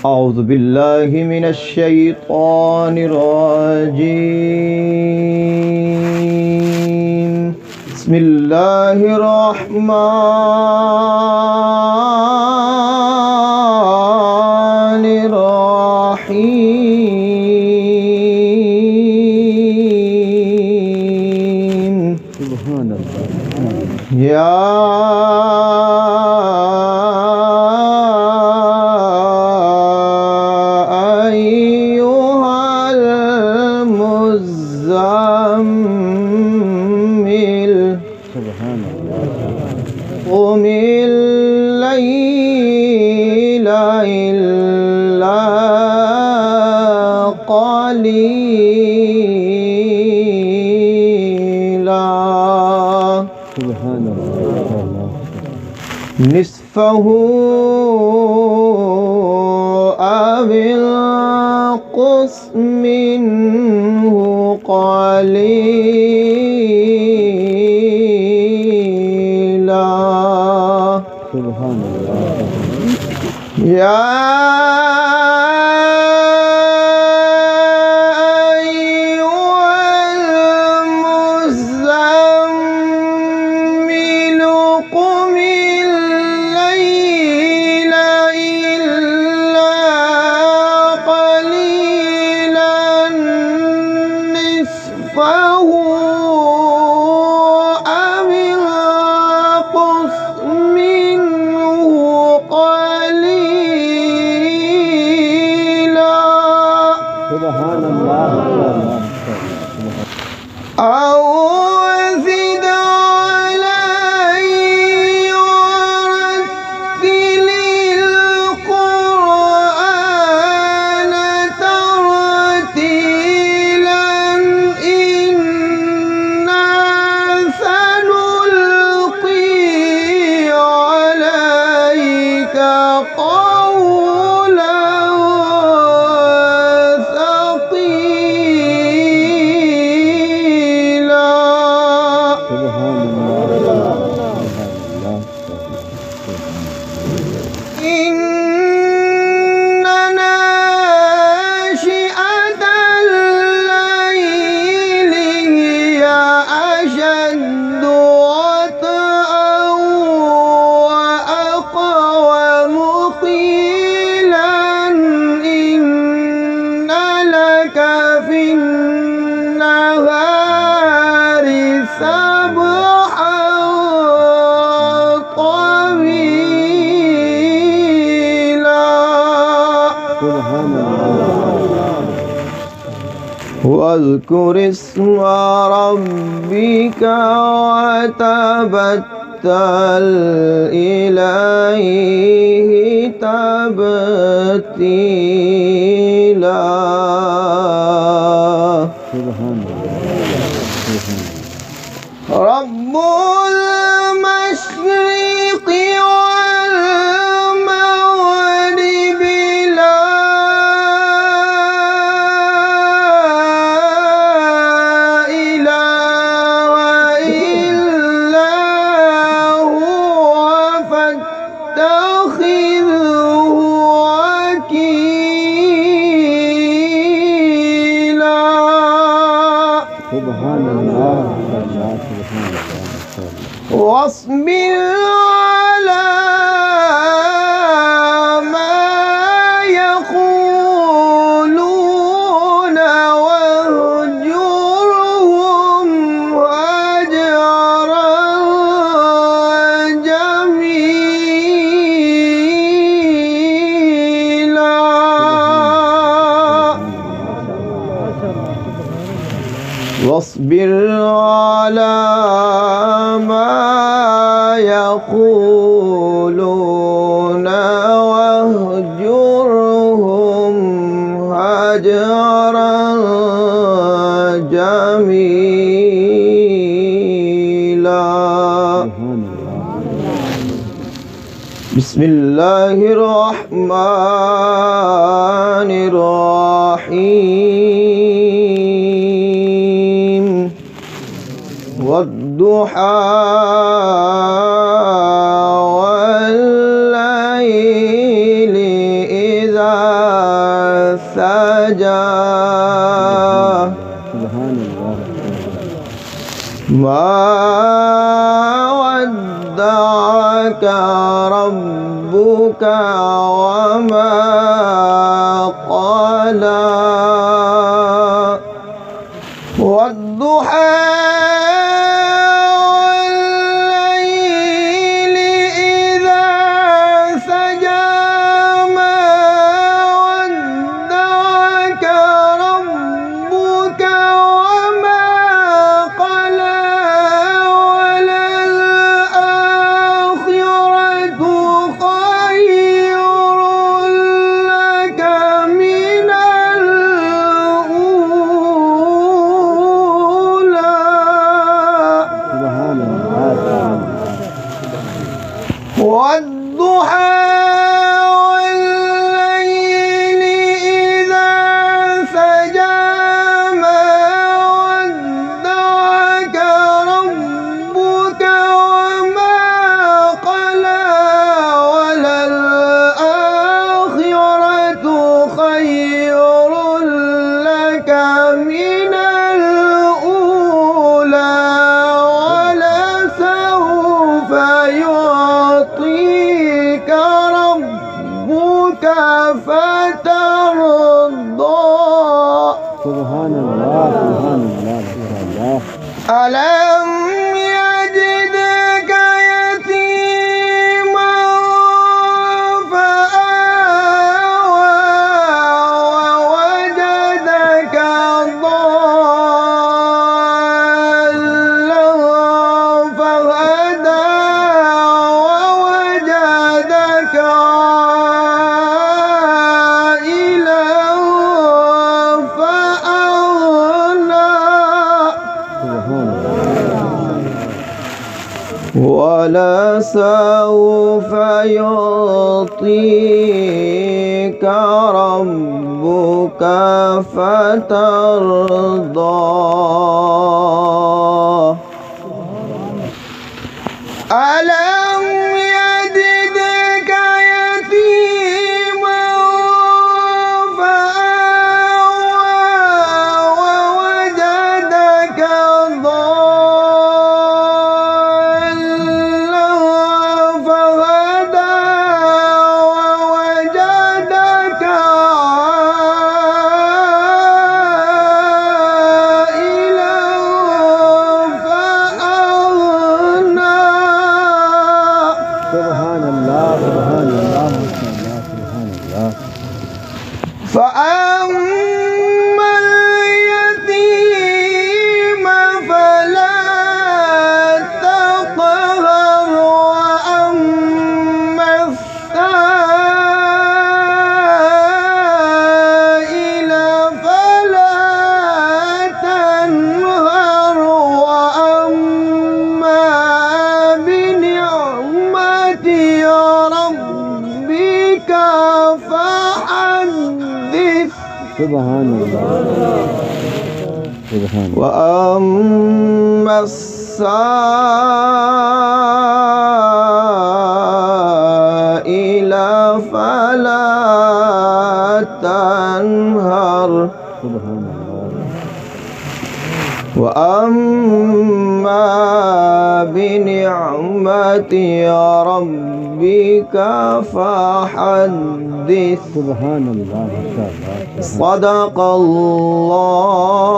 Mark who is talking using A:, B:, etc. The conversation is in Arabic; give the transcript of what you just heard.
A: أعوذ بالله من الشيطان الرجيم. بسم الله الرحمن الرحيم. سبحان الله. يا قم الليل إلا قليلا نصفه أو انقص منه قليلا. سبحان الله. يا أيها المزمل قم الليل إلا قليلا نصفه أو انقص منه قليلا. سبحان الله. أو زد عليه ورتل القرآن ترتيلا إنا سنلقي عليك قولا ثقيلا. إن ناشئة الليل هي أشد وطئا وأقوم قيلا إن لك في النهار سبحا طويلا. واذكر اسم ربك وتبتل إليه تبتيلا. رب المشرق والمغرب لا إله إلا هو فاتخذه وكيلا. سبحان الله. واصبر على ما يقولون واهجرهم هجرا جميلا. واصبر على ما يقولون واهجرهم هجرا جميلا. بسم الله الرحمن الرحيم. والضحى والليل إذا سجى ما ودعك ربك وما قلى والضحى والليل إذا سجى ما ودعك ربك وما قلى وللآخرة خير لك من الأولى والضحى والليل إذا سجى ما ودعك ربك وما قلى وللآخرة خير لك من الأولى ولسوف يعطيك ربك فترضى
B: سبحان الله سبحان الله سبحان الله.
A: ألم يجدك يتيما فآوى ووجدك ضالا فهدى ووجدك عائلا فأغنى ولسوف يعطيك ربك فترضى ألم يجدك يتيما فآوى ووجدك ضالا فهدى ووجدك عائلا فأغنى
B: سبحان الله سبحان الله سبحان الله.
A: فأما اليتيم فلا تقهر وأما السائل فلا تنهر وأما بنعمة ربك فحدث
B: سبحان الله سبحان الله.
A: وأما السائل فلا تنهر
B: سبحان الله.
A: وأما بنعمة ربك فحدث
B: سبحان الله ما شاء الله.
A: صدق الله